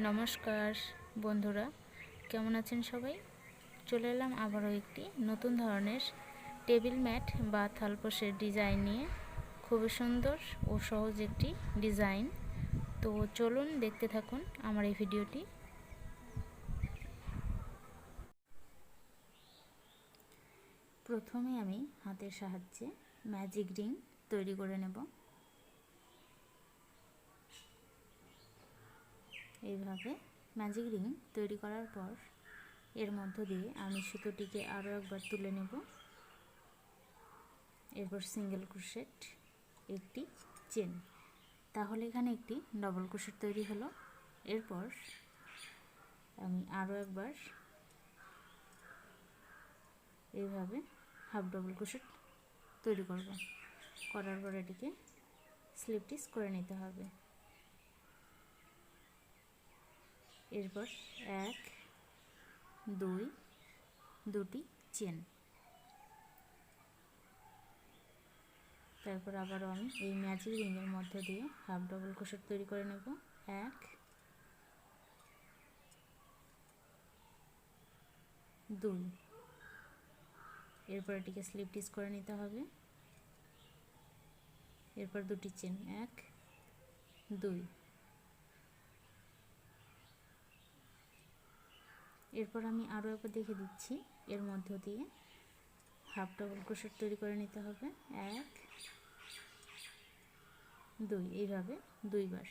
নমস্কার বন্ধুরা, কেমন আছেন সবাই? চলে এলাম আবারও একটি নতুন ধরনের টেবিল ম্যাট বা থালপোষের ডিজাইন নিয়ে। খুবই সুন্দর ও সহজ একটি ডিজাইন। তো চলুন দেখতে থাকুন আমার এই ভিডিওটি। প্রথমে আমি হাতের সাহায্যে ম্যাজিক রিং তৈরি করে নেব। এইভাবে ম্যাজিক রিং তৈরি করার পর এর মধ্য দিয়ে আমি সুতোটিকে আরও একবার তুলে নেব। এরপর সিঙ্গেল ক্রোশেট, একটি চেন, তাহলে এখানে একটি ডবল ক্রোশেট তৈরি হলো। এরপর আমি আরও একবার এইভাবে হাফ ডবল ক্রোশেট তৈরি করব। করার পর এটিকে স্লিপ স্টিচ করে নিতে হবে। এরপর 1 2 দুটি চেন, তারপর আবারও আমি এই ম্যাজিক রিংয়ের মধ্য দিয়ে হাফ ডবল ক্রোশেট তৈরি করে নেব। 1 2, এরপর এটিকে স্লিপ স্টিচ করে নিতে হবে। এরপর দুটি চেন, 1 2, এরপর আমি আরও একবার দেখে দিচ্ছি। এর মধ্য দিয়ে হাফ ডবল ক্রোশেট তৈরি করে নিতে হবে। 1 2, এইভাবে 2 বার।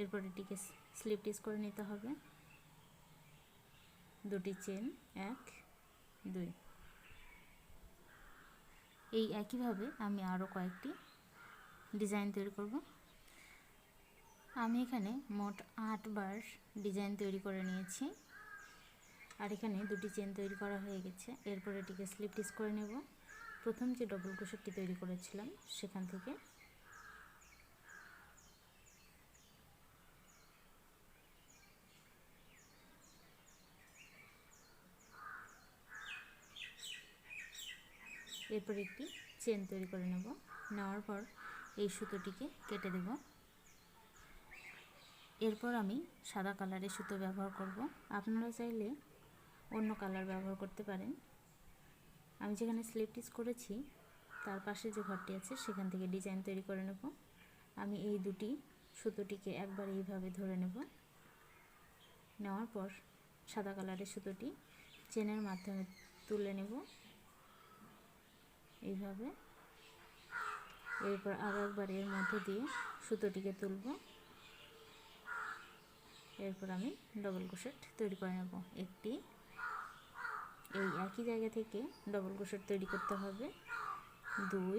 এরপর এটিকে স্লিপ স্টিচ করে নিতে হবে। দুটি চেন, 1 2। এই একইভাবে আমি আরও কয়েকটি ডিজাইন তৈরি করব। আমি এখানে মোট 8 বার ডিজাইন তৈরি করে নিয়েছি। আর এখানে দুটি চেন তৈরি করা হয়ে গেছে। এরপর এটিকে স্লিপ স্টিচ করে নেব। প্রথম যে ডবল ক্রোশেটটি তৈরি করেছিলাম সেখান থেকে এরপর একটি চেন তৈরি করে নেব। নেওয়ার পর এই সুতোটিকে কেটে দেব। এরপর আমি সাদা কালারের সুতো ব্যবহার করব। আপনারা চাইলে অন্য কালার ব্যবহার করতে পারেন। আমি যেখানে স্লিপ স্টিচ করেছি তার পাশে যে ঘরটি আছে সেখান থেকে ডিজাইন তৈরি করে নেব। আমি এই দুটি সুতোটিকে একবার এইভাবে ধরে নেব। নেওয়ার পর সাদা কালারের সুতোটি চেনের মাধ্যমে তুলে নেব এইভাবে। এরপর আরও একবার এর মধ্যে দিয়ে সুতোটিকে তুলব। এরপর আমি ডবল ক্রোশেট তৈরি করে নেব একটি। এই একই জায়গা থেকে ডবল ক্রোশেট তৈরি করতে হবে। 2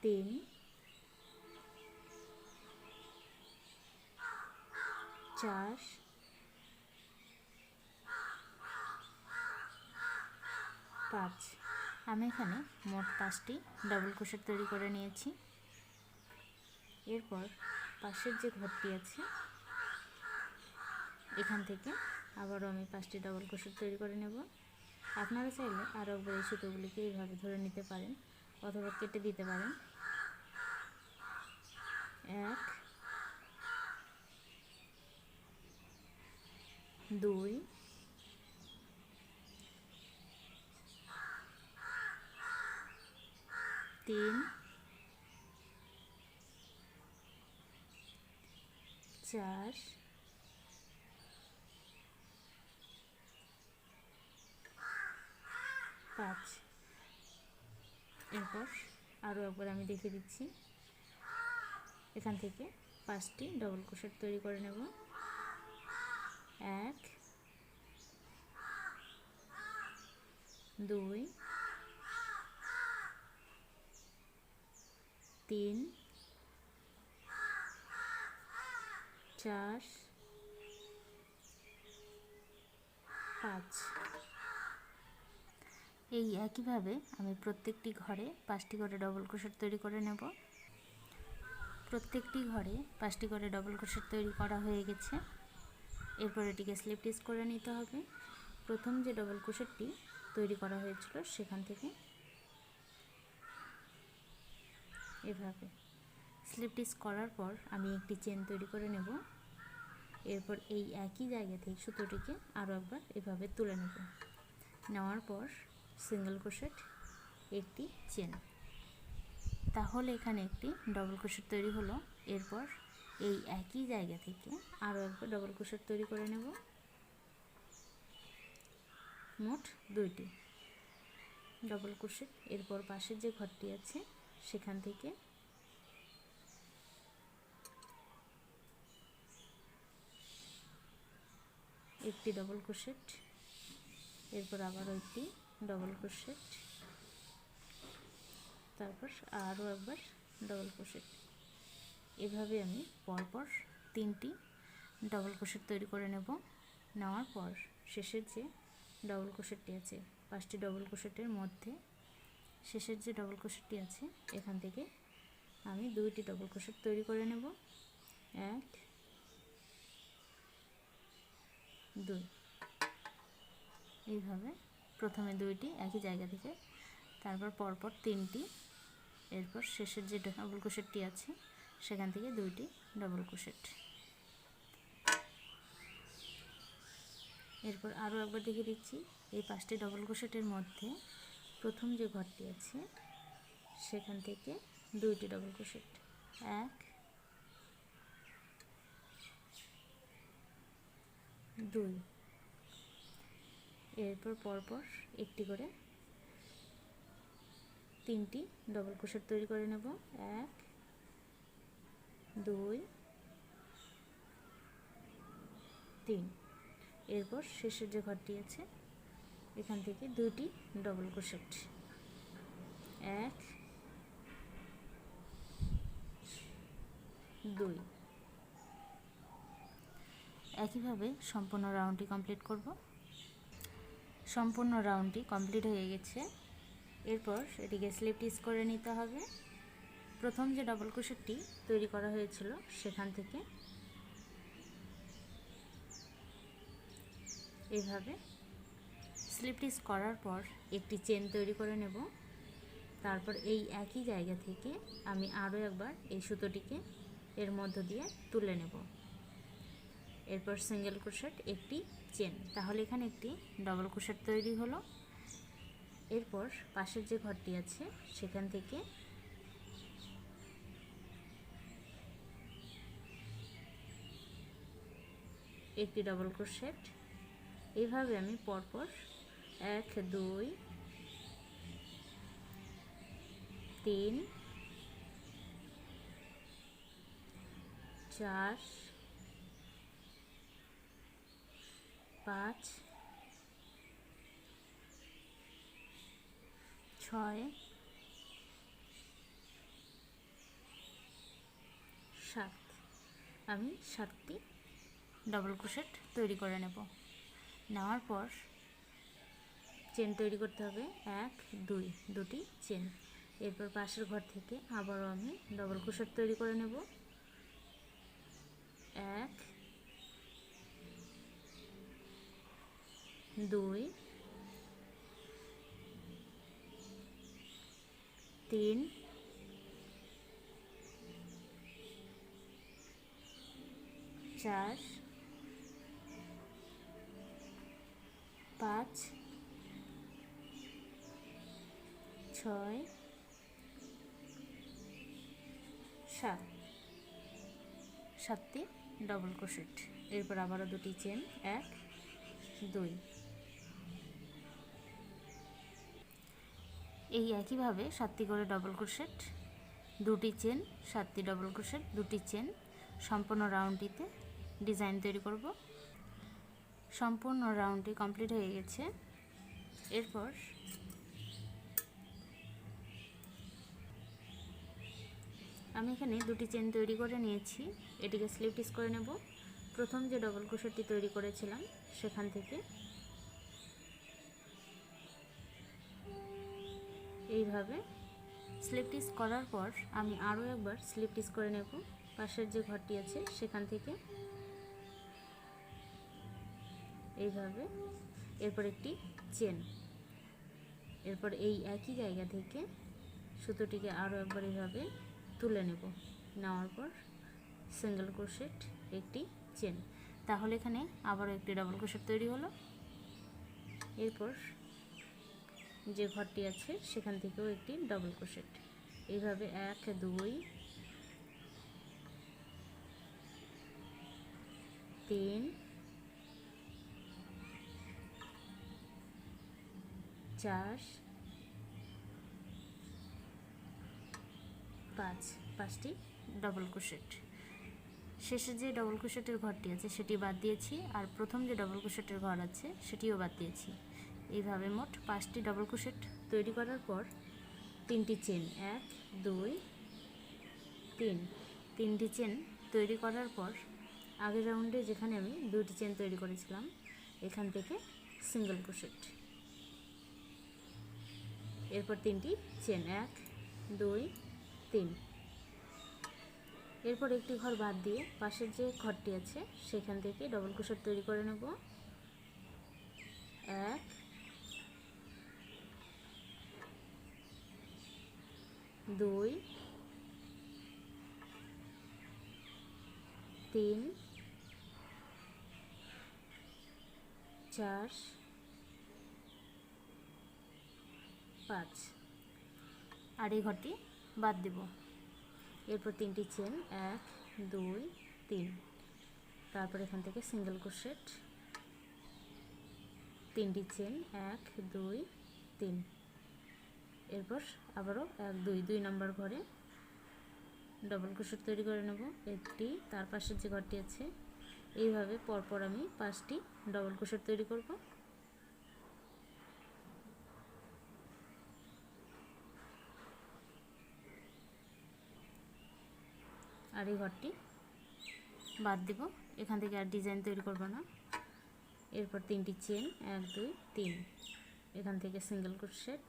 3 4 5। আমি এখানে মোট 5টি ডবল ক্রোশেট তৈরি করে নিয়েছি। এরপর পাশের যে ঘরটি আছে এখান থেকে আবারও আমি 5টি ডবল ক্রোশেট তৈরি করে নেব। আপনারা চাইলে আরও একবার এই সুতোগুলিকে এইভাবে ধরে নিতে পারেন অথবা কেটে দিতে পারেন। 1 2 3 4 5। এরপর আরও একবার আমি দেখিয়ে দিচ্ছি। এখান থেকে 5টি ডবল ক্রোশেট তৈরি করে নেব। 1 2 3 4 5। এই একইভাবে আমি প্রত্যেকটি ঘরে 5টি করে ডবল ক্রোশেট তৈরি করে নেব। প্রত্যেকটি ঘরে 5টি করে ডবল ক্রোশেট তৈরি করা হয়ে গেছে। এরপর এটিকে স্লিপ স্টিচ করে নিতে হবে। প্রথম যে ডবল ক্রোশেটটি তৈরি করা হয়েছিল সেখান থেকে এভাবে স্লিপ স্টিচ করার পর আমি একটি চেন তৈরি করে নেব। এরপর এই একই জায়গা থেকে সুতোটিকে আরও একবার এভাবে তুলে নেব। নেওয়ার পর সিঙ্গেল ক্রোশেট, একটি চেন, তাহলে এখানে একটি ডবল ক্রোশেট তৈরি হলো। এরপর এই একই জায়গা থেকে আরও একবার ডবল ক্রোশেট তৈরি করে নেব, মোট 2টি ডবল ক্রোশেট। এরপর পাশের যে ঘরটি আছে সেখান থেকে একটি ডবল ক্রোশেট, এরপর আবারও একটি ডবল ক্রোশেট, তারপর আরও একবার ডবল ক্রোশেট। এভাবে আমি পরপর 3টি ডবল ক্রোশেট তৈরি করে নেব। নেওয়ার পর শেষের যে ডবল ক্রোশেটটি আছে, 5টি ডবল ক্রোশেটের মধ্যে শেষের যে ডবল ক্রোশেটটি আছে এখান থেকে আমি 2টি ডবল ক্রোশেট তৈরি করে নেব। 1 2, এইভাবে প্রথমে 2টি একই জায়গা থেকে, তারপর পরপর 3টি, এরপর শেষের যে ডবল ক্রোশেটটি আছে সেখান থেকে 2টি ডবল ক্রোশেট। এরপর আরও একবার দেখে দিচ্ছি, এই 5টি ডবল ক্রোশেটের মধ্যে প্রথম যে ঘরটি আছে সেখান থেকে 2টি ডবল ক্রোশেট, 1 2, এরপর পরপর একটি করে 3টি ডবল ক্রোশেট তৈরি করে নেব। 1 2 3, এরপর শেষের যে ঘরটি আছে এখান থেকে 2টি ডবল ক্রোশেট, 1 2। একইভাবে সম্পূর্ণ রাউন্ডটি কমপ্লিট করব। সম্পূর্ণ রাউন্ডটি কমপ্লিট হয়ে গেছে। এরপর এটিকে স্লিপ স্টিচ করে নিতে হবে। প্রথম যে ডবল ক্রোশেটটি তৈরি করা হয়েছিল সেখান থেকে এইভাবে স্লিপ স্টিচ করার পর একটি চেন তৈরি করে নেব। তারপর এই একই জায়গা থেকে আমি আরও একবার এই সুতোটিকে এর মধ্য দিয়ে তুলে নেব। এরপর সিঙ্গেল ক্রোশেট, একটি চেন, তাহলে এখানে একটি ডবল ক্রোশেট তৈরি হলো। এরপর পাশের যে ঘরটি আছে সেখান থেকে একটি ডবল ক্রোশেট। এইভাবে আমি পরপর 1 2 3 4 5 6 7, আমি 7টি ডবল ক্রোশেট তৈরি করে নেব। নেওয়ার পর চেন তৈরি করতে হবে 1 2, 2টি চেন। এরপর পাশের ঘর থেকে আবারও আমি ডবল ক্রোশেট তৈরি করে নেব। 1 2 3 4 5 6 7, 7টি ডবল ক্রোশেট। এরপর আবারও 2টি চেন, 1 2। এই একইভাবে 7টি করে ডবল ক্রোশেট, 2টি চেন, 7টি ডবল ক্রোশেট, 2টি চেন, সম্পূর্ণ রাউন্ডটিতে ডিজাইন তৈরি করব। সম্পূর্ণ রাউন্ডটি কমপ্লিট হয়ে গেছে। এরপর আমি এখানে 2টি চেন তৈরি করে নিয়েছি। এটিকে স্লিপ স্টিচ করে নেব। প্রথম যে ডবল ক্রোশেটটি তৈরি করেছিলাম সেখান থেকে এইভাবে স্লিপ স্টিচ করার পর আমি আরও একবার স্লিপ স্টিচ করে নেব। পাশের যে ঘরটি আছে সেখান থেকে এইভাবে, এরপর একটি চেন, এরপর এই একই জায়গা থেকে সুতোটিকে আরও একবার এভাবে তুলে নেব, নেওয়ার পর সিঙ্গেল ক্রোশেট একটি চেন, তাহলে এখানে আবারও একটি ডাবল ক্রোশেট তৈরি হলো। এরপর যে ঘরটি আছে সেখান থেকেও একটি ডাবল ক্রোশেট, এইভাবে 1 2 3 4 5, 5টি ডাবল ক্রোশেট। শেষে যে ডাবল ক্রোশেটের ঘরটি আছে সেটি বাদ দিয়েছি, আর প্রথম যে ডাবল ক্রোশেটের ঘর আছে সেটিও বাদ দিয়েছি। এইভাবে মোট 5টি ডাবল ক্রোশেট তৈরি করার পর 3টি চেন, 1 2 3, 3টি চেন তৈরি করার পর আগের রাউন্ডে যেখানে আমি 2টি চেন তৈরি করেছিলাম এখান থেকে সিঙ্গেল ক্রোশেট, এরপর 3টি চেন, 1 2 3, এরপর একটি ঘর বাদ দিয়ে পাশের যে ঘরটি আছে সেখান থেকে ডাবল ক্রোশেট তৈরি করে নেব। 1 2 3 4 5, আর এই ঘরটি বাদ দেব। এরপর 3টি চেন, 1 2 3, তারপর এখান থেকে সিঙ্গেল ক্রোশেট, 3টি চেন, 1 2 3, এরপর আবারও 1 2, 2 নম্বর ঘরে ডাবল ক্রোশেট তৈরি করে নেব একটি, তার পাশের যে ঘরটি আছে এইভাবে পরপর আমি 5টি ডাবল ক্রোশেট তৈরি করব। আর এই ঘরটি বাদ দেব, এখান থেকে আর ডিজাইন তৈরি করব না। এরপর 3টি চেন, 1 2 3, এখান থেকে সিঙ্গেল ক্রোশেট,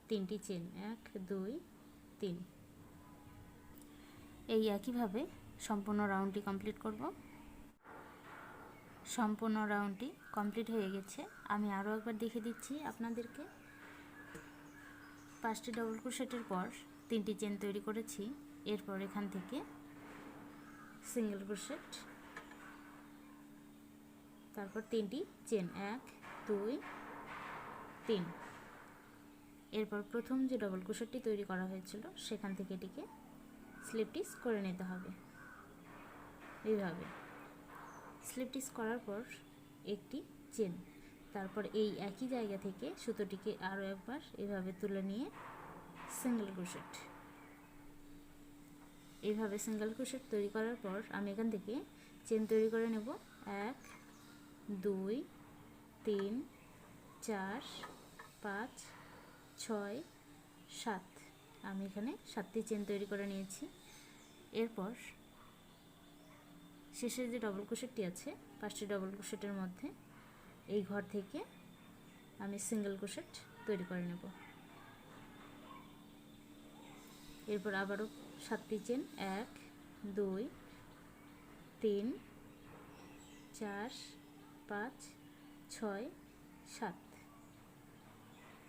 3টি চেন, 1 2 3, এই একইভাবে সম্পূর্ণ রাউন্ডটি কমপ্লিট করব। সম্পূর্ণ রাউন্ডটি কমপ্লিট হয়ে গেছে, আমি আরও একবার দেখে দিচ্ছি আপনাদেরকে। 5টি ডাবল ক্রোশেটের পর 3টি চেন তৈরি করেছি, এরপর এখান থেকে সিঙ্গেল ক্রোশেট, তারপর 3টি চেন, 1 2 3, এরপর প্রথম যে ডাবল ক্রোশেটটি তৈরি করা হয়েছিল সেখান থেকে এটিকে স্লিপ স্টিচ করে নিতে হবে। এইভাবে স্লিপ স্টিচ করার পর একটি চেন, তারপর এই একই জায়গা থেকে সুতোটিকে আরও একবার এভাবে তুলে নিয়ে সিঙ্গেল ক্রোশেট, এইভাবে সিঙ্গেল ক্রোশেট তৈরি করার পর আমি এখান থেকে চেন তৈরি করে নেব। 1 2 3 4 5 6 7, আমি এখানে 7টি চেন তৈরি করে নিয়েছি। এরপর শেষের যে ডাবল ক্রোশেটটি আছে 5টি ডাবল ক্রোশেটের মধ্যে এই ঘর থেকে আমি সিঙ্গেল ক্রোশেট তৈরি করে নেব। এরপর আবারও 7টি চেন, 1 2 3 4 5 6 7,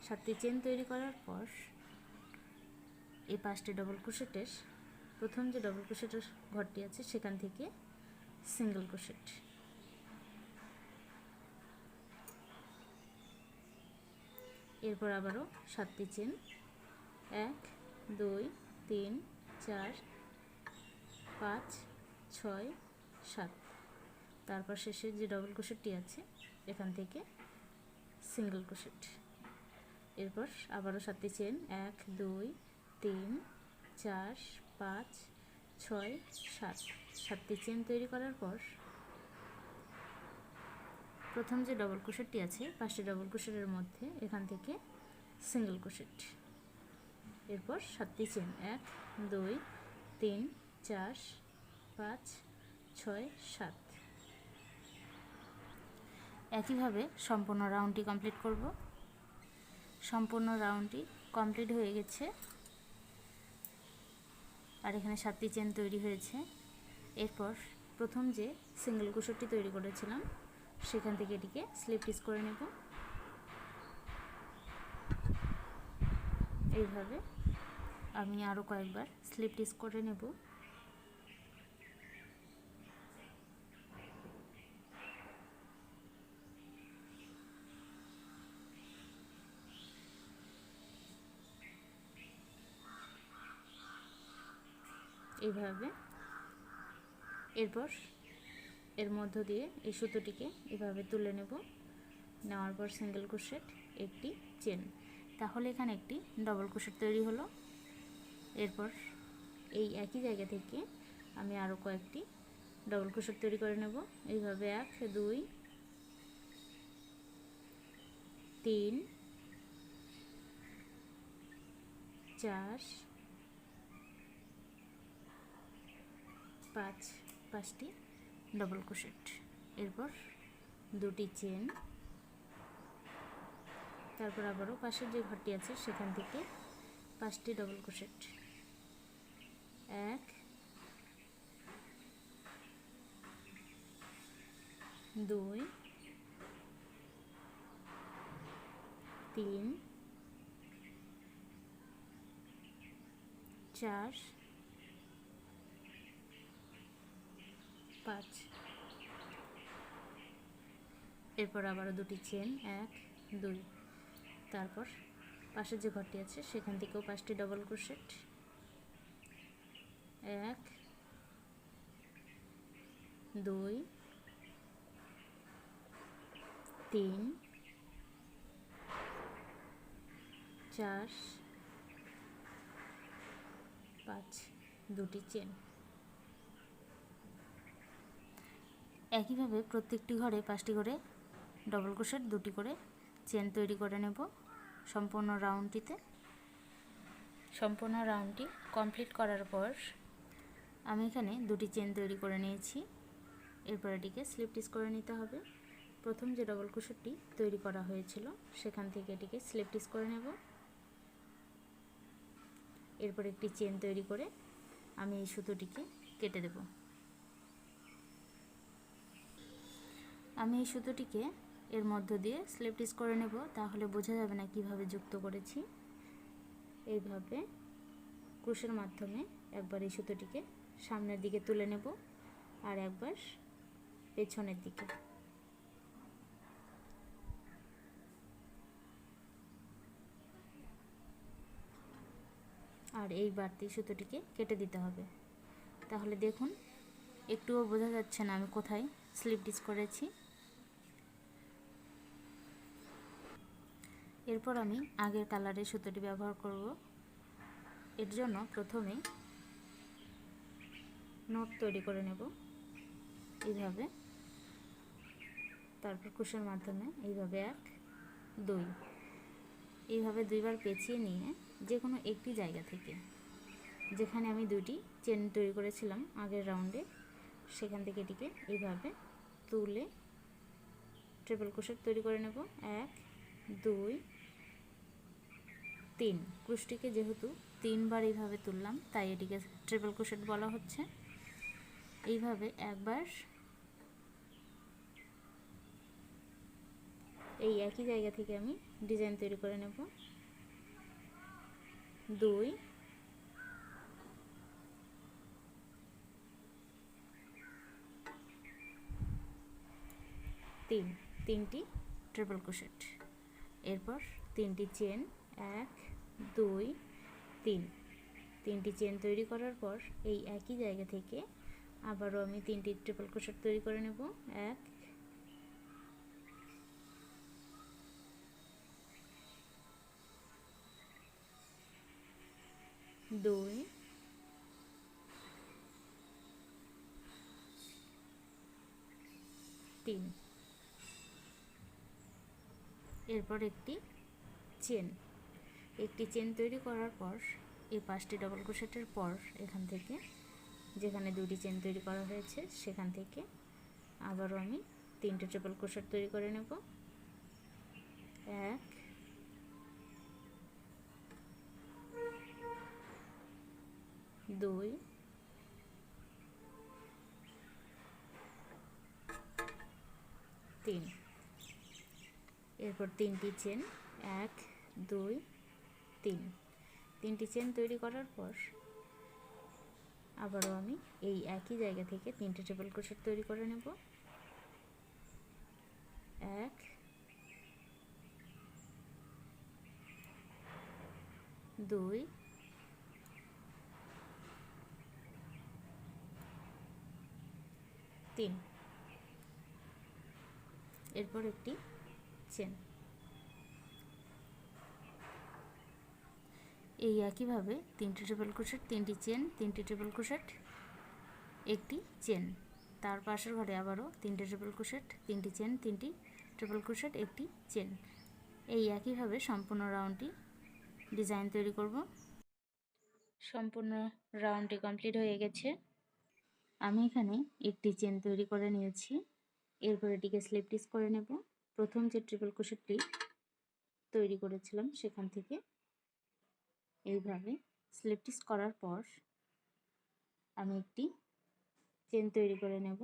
7টি চেন তৈরি করার পর এই 5টি ডাবল ক্রোশেটের প্রথম যে ডাবল ক্রোশেটের ঘরটি আছে সেখান থেকে সিঙ্গেল ক্রোশেট, এরপর আবারও 7টি চেন, 1 2 3 4 5 6 7, তারপর শেষে যে ডাবল ক্রোশেটটি আছে এখান থেকে সিঙ্গেল ক্রোশেট, এরপর আবারও 7টি চেন, 1 2 3 4 5 6 7, 7টি চেন তৈরি করার পর প্রথম যে ডাবল ক্রোশেটটি আছে 5টি ডাবল ক্রোশেটের মধ্যে এখান থেকে সিঙ্গেল ক্রোশেট, এরপর 7টি চেন, 1 2 3 4 5 6 7, একইভাবে সম্পূর্ণ রাউন্ডটি কমপ্লিট করব। সম্পূর্ণ রাউন্ডটি কমপ্লিট হয়ে গেছে, আর এখানে 7টি চেন তৈরি হয়েছে। এরপর প্রথম যে সিঙ্গেল ক্রোশেটটি তৈরি করেছিলাম সেখান থেকে এটিকে স্লিপ স্টিচ করে নেব। এইভাবে আমি আরও কয়েকবার স্লিপ স্টিচ করে নেব। এইভাবে এরপর এর মধ্য দিয়ে এই সুতোটিকে এভাবে তুলে নেব। নেওয়ার পর সিঙ্গেল ক্রোশেট, একটি চেন, তাহলে এখানে একটি ডবল ক্রোশেট তৈরি হলো। এরপর এই একই জায়গা থেকে আমি আরও কয়েকটি ডবল ক্রোশেট তৈরি করে নেব। এইভাবে 1 2 3 4 5, 5টি ডবল ক্রোশেট। এরপর দুটি চেন, তারপর আবারও পাশের যে ঘরটি আছে সেখান থেকে 5টি ডবল ক্রোশেট, 1 2 3 4 5। এরপর আবারও দুটি চেন, 1 2, তারপর পাশের যে ঘরটি আছে সেখান থেকেও 5টি ডবল ক্রোশেট, 1 2 3 4 5, দুটি চেন। একইভাবে প্রত্যেকটি ঘরে 5টি করে ডবল ক্রোশেট, 2টি করে চেন তৈরি করে নেব সম্পূর্ণ রাউন্ডটিতে। সম্পূর্ণ রাউন্ডটি কমপ্লিট করার পর আমি এখানে 2টি চেন তৈরি করে নিয়েছি। এরপর এটিকে স্লিপ স্টিচ করে নিতে হবে। প্রথম যে ডবল ক্রোশেটটি তৈরি করা হয়েছিল সেখান থেকে এটিকে স্লিপ স্টিচ করে নেব। এরপর একটি চেন তৈরি করে আমি এই সুতোটিকে কেটে দেব। আমি এই সুতোটিকে এর মধ্য দিয়ে স্লিপ স্টিচ করে নেব, তাহলে বোঝা যাবে না কিভাবে যুক্ত করেছি। এইভাবে ক্রোশের মাধ্যমে একবার এই সুতোটিকে সামনের দিকে তুলে নেব আর একবার পেছনের দিকে। আর এই বাড়তি সুতোটিকে কেটে দিতে হবে। তাহলে দেখুন একটুও বোঝা যাচ্ছে না আমি কোথায় স্লিপ স্টিচ করেছি। এরপর আমি আগের কালারের সুতোটি ব্যবহার করব। এর জন্য প্রথমে নট তৈরি করে নেব এইভাবে, তারপর ক্রোশের মাধ্যমে এইভাবে 1 2, এইভাবে 2বার পেঁচিয়ে নিয়ে যে কোনো একটি জায়গা থেকে, যেখানে আমি 2টি চেন তৈরি করেছিলাম আগের রাউন্ডে, সেখান থেকে এটিকে এইভাবে তুলে ট্রিপল ক্রোশেট তৈরি করে নেব। 1 2 3, ক্রোশটিকে যেহেতু 3বার এইভাবে তুললাম তাই এটিকে ট্রিপল ক্রোশেট বলা হচ্ছে। এইভাবে একবার এই একই জায়গা থেকে আমি ডিজাইন তৈরি করে নেব। 2 3, 3টি ট্রিপল ক্রোশেট। এরপর 3টি চেন, 1 2 3, 3টি চেন তৈরি করার পর এই একই জায়গা থেকে আবারও আমি 3টি ট্রিপল ক্রোশেট তৈরি করে নেব। 1 2 3, এরপর একটি চেন। একটি চেন তৈরি করার পর এই 5টি ডবল ক্রোশেটের পর এখান থেকে, যেখানে 2টি চেন তৈরি করা হয়েছে সেখান থেকে আবারও আমি 3টে ট্রিপল ক্রোশেট তৈরি করে নেব। 1 2 3, এরপর 3টি চেন, 1 2 3, 3টি চেন তৈরি করার পর আবারও আমি এই একই জায়গা থেকে 3টে ট্রিপল ক্রোশেট তৈরি করে নেব। 1 2 3, এরপর একটি চেন। এই একইভাবে 3টে ট্রিপল ক্রোশেট, 3টি চেন, 3টি ট্রিপল ক্রোশেট, একটি চেন, তার পাশের ঘরে আবারও 3টে ট্রিপল ক্রোশেট, 3টি চেন, 3টি ট্রিপল ক্রোশেট, একটি চেন। এই একইভাবে সম্পূর্ণ রাউন্ডটি ডিজাইন তৈরি করব। সম্পূর্ণ রাউন্ডটি কমপ্লিট হয়ে গেছে। আমি এখানে একটি চেন তৈরি করে নিয়েছি। এরপর এটিকে স্লিপ স্টিচ করে নেব। প্রথম যে ট্রিপল ক্রোশেটটি তৈরি করেছিলাম সেখান থেকে এইভাবে স্লিপ স্টিচ করার পর আমি একটি চেন তৈরি করে নেব।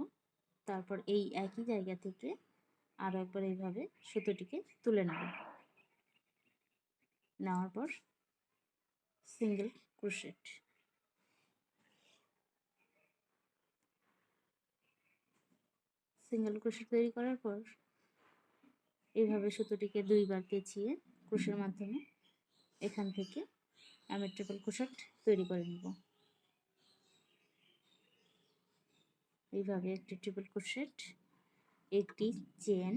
তারপর এই একই জায়গা থেকে আরও একবার এইভাবে সুতোটিকে তুলে নেব। নেওয়ার পর সিঙ্গেল ক্রোশেট, সিঙ্গেল ক্রোশেট তৈরি করার পর এইভাবে সুতোটিকে 2বার পেঁচিয়ে ক্রোশের মাধ্যমে এখান থেকে আমি ট্রিপল ক্রোশেট তৈরি করে নেব। এইভাবে একটি ট্রিপল ক্রোশেট, একটি চেন,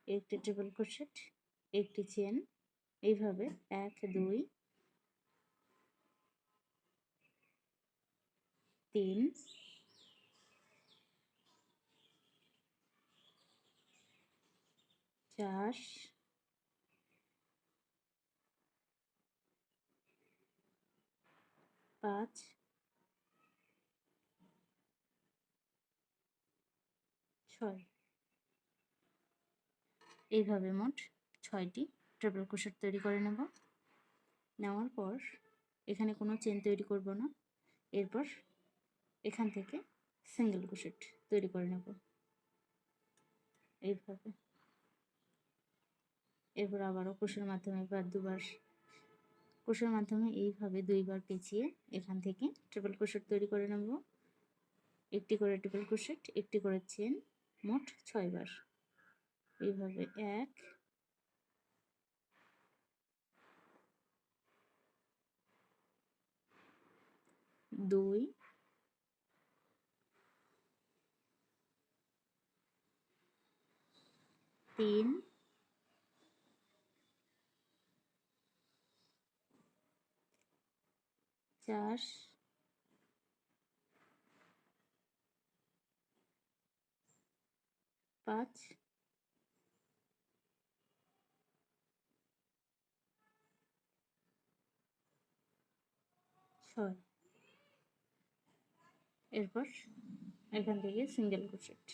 একটি ট্রিপল ক্রোশেট, একটি চেন, এইভাবে 1 2 3 4 5 6, এইভাবে মোট 6টি ট্রিপল ক্রোশেট তৈরি করে নেব। নেওয়ার পর এখানে কোনো চেন তৈরি করব না। এরপর এখান থেকে সিঙ্গেল ক্রোশেট তৈরি করে নেব এইভাবে। এরপর আবারও ক্রোশের মাধ্যমে ক্রোশের মাধ্যমে এইভাবে 2বার পেঁচিয়ে এখান থেকে ট্রিপল ক্রোশেট তৈরি করে নেব। একটি করে ট্রিপল ক্রোশেট, একটি করে চেন, মোট 6বার। এইভাবে 1 2 3 4 5 6, এরপর এখান থেকে সিঙ্গেল ক্রোশেট।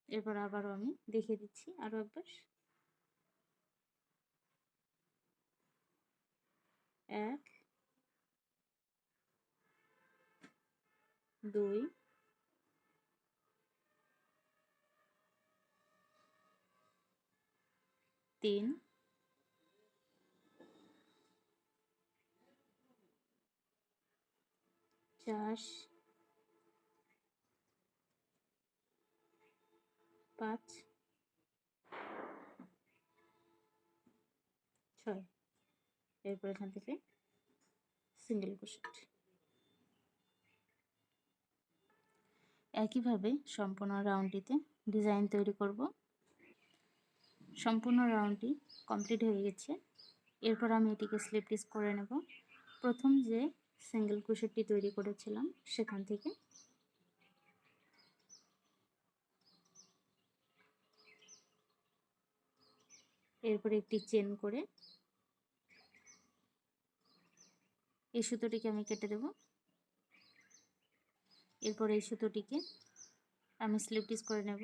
এরপর আবারও আমি দেখিয়ে দিচ্ছি আরও একবার। 1 2 3 4 5 6, এরপর এখান থেকে সিঙ্গেল ক্রোশেট। একইভাবে সম্পূর্ণ রাউন্ডটিতে ডিজাইন তৈরি করব। সম্পূর্ণ রাউন্ডটি কমপ্লিট হয়ে গেছে। এরপর আমি এটিকে স্লিপ স্টিচ করে নেব। প্রথম যে সিঙ্গেল ক্রোশেটটি তৈরি করেছিলাম সেখান থেকে এরপর একটি চেন করে এই সুতোটিকে আমি কেটে দেব। এরপর এই সুতোটিকে আমি স্লিপ স্টিচ করে নেব।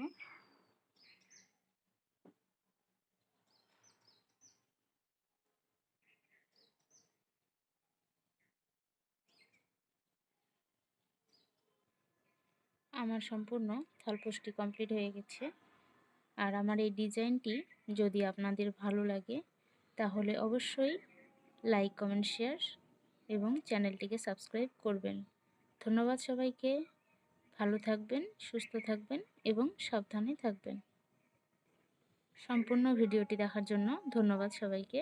আমার সম্পূর্ণ থলপোস্টটি কমপ্লিট হয়ে গেছে। আর আমার এই ডিজাইনটি যদি আপনাদের ভালো লাগে তাহলে অবশ্যই লাইক, কমেন্ট, শেয়ার এবং চ্যানেলটিকে সাবস্ক্রাইব করবেন। ধন্যবাদ সবাইকে। ভালো থাকবেন, সুস্থ থাকবেন এবং সাবধানে থাকবেন। সম্পূর্ণ ভিডিওটি দেখার জন্য ধন্যবাদ সবাইকে।